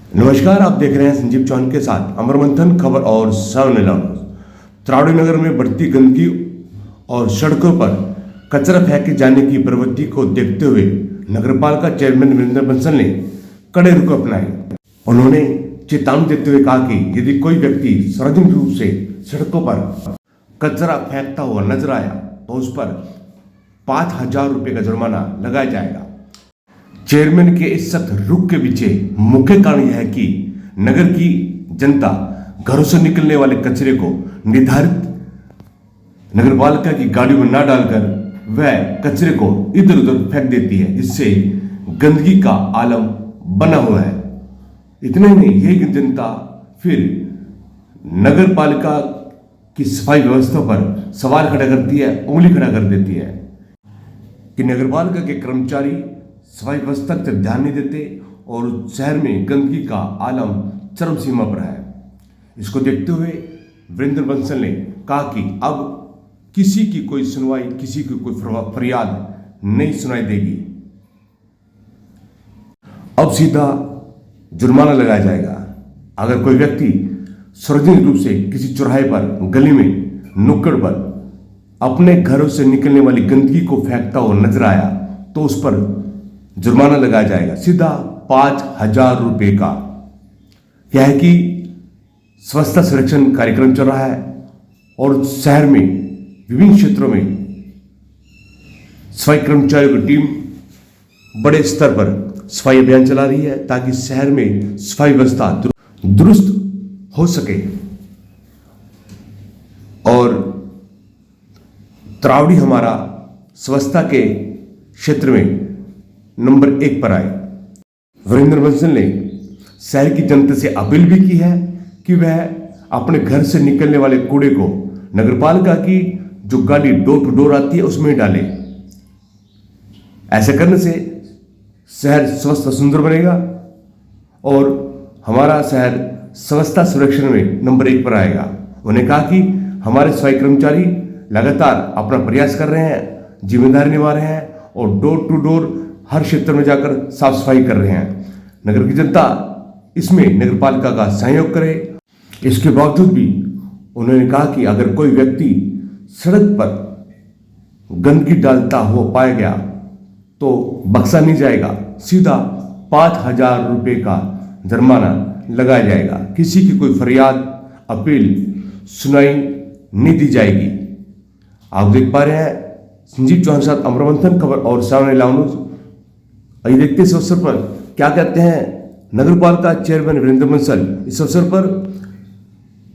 नमस्कार, आप देख रहे हैं संजीव चौहान के साथ अमर मंथन खबर और सामने लाऊंगा। त्रावड़ी नगर में बढ़ती गंदगी और सड़कों पर कचरा फेंके जाने की प्रवृत्ति को देखते हुए नगरपालिका चेयरमैन वीरेंद्र बंसल ने कड़े रुख अपनाए। उन्होंने चेतावनी देते हुए कहा कि यदि कोई व्यक्ति सार्वजनिक रूप से सड़कों पर कचरा फेंकता हुआ नजर आया तो उस पर 5,000 रुपये का जुर्माना लगाया जाएगा। चेयरमैन के इस सख्त रुख के पीछे मुख्य कारण यह है कि नगर की जनता घरों से निकलने वाले कचरे को निर्धारित नगरपालिका की गाड़ियों में न डालकर वह कचरे को इधर उधर फेंक देती है, जिससे गंदगी का आलम बना हुआ है। इतना ही नहीं, यही जनता फिर नगरपालिका की सफाई व्यवस्था पर सवाल खड़ा करती है, उंगली खड़ा कर देती है कि नगरपालिका के कर्मचारी सफाई व्यवस्था पर ध्यान नहीं देते और शहर में गंदगी का आलम चरम सीमा पर है। इसको देखते हुए वीरेंद्र बंसल ने कहा कि अब किसी की कोई सुनवाई, किसी की कोई फरियाद नहीं सुनाई देगी। अब सीधा जुर्माना लगाया जाएगा। अगर कोई व्यक्ति सार्वजनिक रूप से किसी चौराहे पर, गली में, नुक्कड़ पर अपने घरों से निकलने वाली गंदगी को फेंकता हुआ नजर आया तो उस पर जुर्माना लगाया जाएगा, सीधा 5,000 रुपये का। यह है कि स्वच्छता संरक्षण कार्यक्रम चल रहा है और शहर में विभिन्न क्षेत्रों में सफाई कर्मचारियों की टीम बड़े स्तर पर सफाई अभियान चला रही है ताकि शहर में सफाई व्यवस्था दुरुस्त हो सके और त्रावड़ी हमारा स्वच्छता के क्षेत्र में नंबर 1 पर आए। वीरेंद्र बंसल ने शहर की जनता से अपील भी की है कि वह अपने घर से निकलने वाले कूड़े को नगरपालिका की जो गाड़ी डोर टू डोर आती है उसमें डाले। ऐसे करने से शहर स्वस्थ और सुंदर बनेगा और हमारा शहर स्वच्छता संरक्षण में नंबर 1 पर आएगा। उन्होंने कहा कि हमारे सफाई कर्मचारी लगातार अपना प्रयास कर रहे हैं, जिम्मेदारी निभा रहे हैं और डोर टू डोर हर क्षेत्र में जाकर साफ सफाई कर रहे हैं। नगर की जनता इसमें नगरपालिका का सहयोग करे। इसके बावजूद भी उन्होंने कहा कि अगर कोई व्यक्ति सड़क पर गंदगी डालता हुआ पाया गया तो बख्शा नहीं जाएगा, सीधा 5,000 रुपये का जुर्माना लगाया जाएगा। किसी की कोई फरियाद, अपील सुनाई नहीं दी जाएगी। आप देख पा रहे हैं संजीव चौहान के साथ अमर मंथन खबर और सामने लाऊंगा। आइए देखते इस अवसर पर क्या कहते हैं नगरपालिका चेयरमैन वीरेंद्र बंसल। इस अवसर पर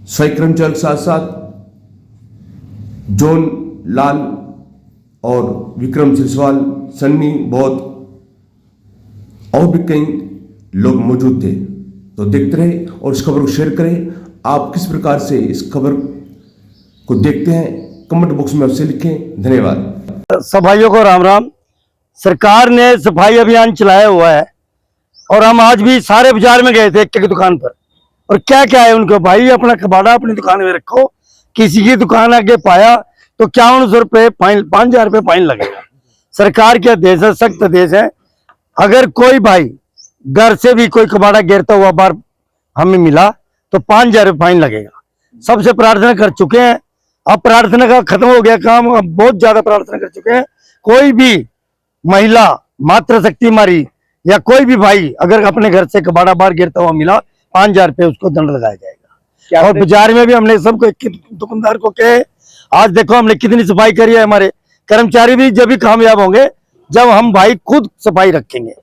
सफाई कर्मचारी के साथ साथ जॉन लाल और विक्रम सिरसवाल, सन्नी, बहुत और भी कई लोग मौजूद थे। तो देखते रहे और इस खबर को शेयर करें। आप किस प्रकार से इस खबर को देखते हैं कमेंट बॉक्स में अवश्य लिखें। धन्यवाद। सफाइयों को राम राम। सरकार ने सफाई अभियान चलाया हुआ है और हम आज भी सारे बाजार में गए थे एक एक दुकान पर, और क्या क्या है उनको, भाई अपना कबाड़ा अपनी दुकान में रखो, किसी की दुकान आगे पाया तो 5100 रुपये फाइन, 5,000 रुपये फाइन लगेगा। सरकार के आदेश है, सख्त आदेश है। अगर कोई भाई घर से भी कोई कबाड़ा गिरता हुआ बार हमें मिला तो 5,000 रुपये फाइन लगेगा। सबसे प्रार्थना कर चुके हैं, अब प्रार्थना का खत्म हो गया काम, अब बहुत ज्यादा प्रार्थना कर चुके हैं। कोई भी महिला, मातृशक्ति मारी या कोई भी भाई अगर अपने घर से कबाड़ा बाहर गिरता हुआ मिला 5,000 रुपये उसको दंड लगाया जाएगा। और बाजार में भी हमने सबको दुकानदार को कहे, आज देखो हमने कितनी सफाई करी है। हमारे कर्मचारी भी जब भी कामयाब होंगे जब हम भाई खुद सफाई रखेंगे।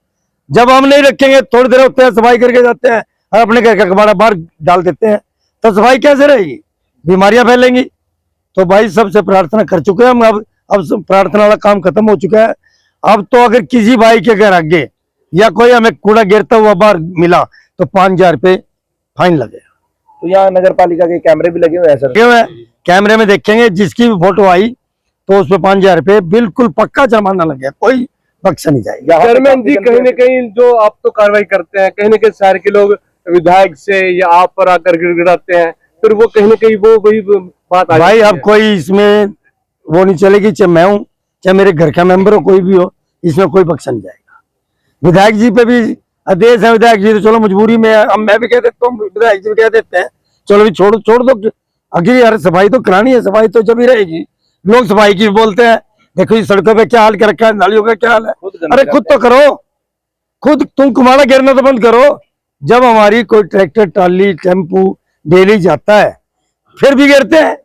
जब हम नहीं रखेंगे, थोड़ी देर होते हैं सफाई करके जाते हैं और अपने घर का कबाड़ा बाहर डाल देते हैं, तो सफाई कैसे रहेगी? बीमारियां फैलेंगी। तो भाई सबसे प्रार्थना कर चुके हैं हम, अब प्रार्थना वाला काम खत्म हो चुका है। अब तो अगर किसी भाई के घर आगे या कोई हमें कूड़ा गिरता हुआ बाहर मिला तो 5,000 रुपये फाइन लगेगा। तो यहाँ नगर पालिका के कैमरे भी लगे हुए हैं सर? क्यों है, कैमरे में देखेंगे, जिसकी भी फोटो आई तो उस पर 5,000 रुपये बिल्कुल पक्का जुर्माना लगेगा, कोई बख्शा नहीं जाएगा। चेयरमैन जी, कहीं न कहीं जो आप तो कार्रवाई करते हैं, कहीं न कहीं शहर के लोग विधायक से या आप पर आकर गिड़गिड़ाते हैं, फिर वो कहीं न कहीं वो वही बात भाई अब कोई इसमें वो नहीं चलेगी, चाहे मैं हूँ चाहे मेरे घर का मेंबर हो, कोई भी हो, इसमें कोई बख्शा नहीं जाएगा। विधायक जी पे भी आदेश है विधायक जी तो चलो मजबूरी में है। अब मैं भी कह देता हूँ, विधायक जी भी कह देते हैं चलो भी छोड़ छोड़ दो। अगर यार सफाई तो करानी है, सफाई तो जब ही रहेगी। लोग सफाई की बोलते हैं, देखो ये सड़कों पे क्या हाल कर रखा है, नालियों का क्या हाल है। अरे खुद तो करो, खुद तुम कुमाड़ा गिरना तो बंद करो। जब हमारी कोई ट्रैक्टर ट्राली टेम्पू डेली जाता है फिर भी गिरते हैं।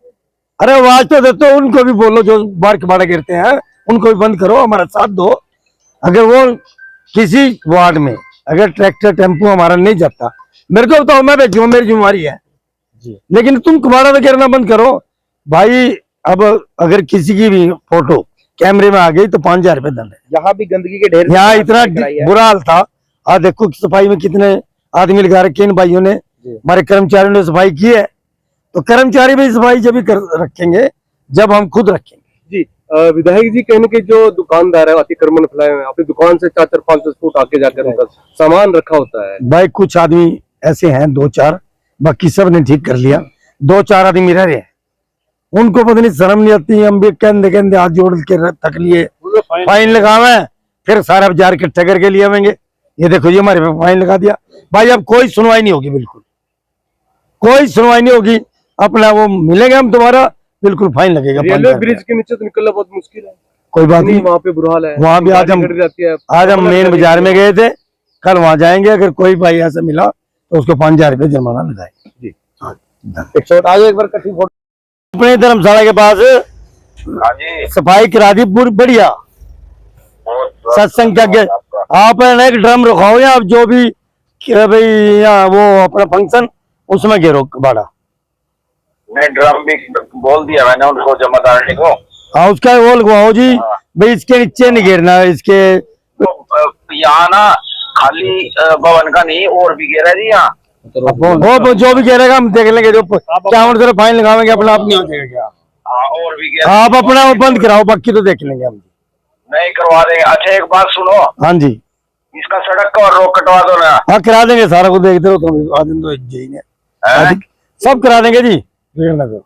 अरे आवाज तो देते हो, उनको भी बोलो जो बाहर कबाड़ा गिरते हैं उनको भी बंद करो, हमारा साथ दो। अगर वो किसी वार्ड में अगर ट्रैक्टर टेम्पू हमारा नहीं जाता, मेरे को बताओ, मैं भेजूंगा, मेरी जिम्मेवारी है जी। लेकिन तुम कबाड़ा तो गिरना बंद करो भाई। अब अगर किसी की भी फोटो कैमरे में आ गई तो 5,000 रुपये दंड है। यहाँ भी गंदगी के ढेर यहाँ इतना कराई है। बुरा हाल था। आज देखो कि सफाई में कितने आदमी लगा रखे इन भाइयों ने, हमारे कर्मचारियों ने सफाई की है। तो कर्मचारी भी सफाई जब ही रखेंगे जब हम खुद रखेंगे। जी विधायक जी, कहने के जो दुकानदार है अतिक्रमण फैलाए हुए हैं, अपनी दुकान से 4-4-5-10 फुट आके जाकर उनका सामान रखा होता है। भाई कुछ आदमी ऐसे हैं 2-4, बाकी सब ने ठीक कर लिया। 2-4 आदमी रह रहे हैं, उनको पता नहीं शर्म नहीं आती। हम भी कहते कहते हाथ जोड़ के थक लिए, फाइन लगावे, फिर सारा बाजार इकट्ठा करके लिए आवेंगे। ये देखो ये हमारे पे फाइन लगा दिया। भाई अब कोई सुनवाई नहीं होगी, बिल्कुल कोई सुनवाई नहीं होगी। अपना वो मिलेंगे हम दोबारा, बिल्कुल फाइन लगेगा। रेलवे ब्रिज के नीचे तो निकलना बहुत मुश्किल है। कोई बात नहीं, वहाँ पे बुरा हाल है। वहाँ भी आज हम मेन बाजार में गए थे, कल वहाँ जाएंगे। अगर कोई भाई ऐसा मिला तो उसको 5,000 रुपये जुर्माना लगाएंगे। जी आगे एक बार कट्ठी फोटो अपने धर्मशाला के पास सफाई करा दी पूरी बढ़िया। सत्संग के आगे आप है ना एक ड्रम रखाओ, या आप जो भी भाई यहाँ वो अपना फंक्शन उसमें गिरो कबाड़ा। नहीं, ड्रम भी बोल दिया मैंने उनको, जमादार को। हाँ उसका वो लगवाओ जी भाई, इसके नीचे नहीं गिरना इसके। यहाँ ना खाली भवन का नहीं, और भी गिरा जी यहाँ। वो जो भी गिरेगा हम देख लेंगे, जो चावल से फाइन लगावेंगे अपना आप नहीं हो जाएगा। हाँ और भी गिरा। आप अपना वो बंद कराओ, बाकी तो देख लेंगे हम। नहीं करवा देंगे। अच्छा एक बात सुनो, हाँ जी, इसका सड़क का और रोक कटवा दो ना। हाँ करा देंगे, सारा कुछ देखते हो तो आदमी तो एक जी ने हैं? सब करा देंगे जी, देखना तो।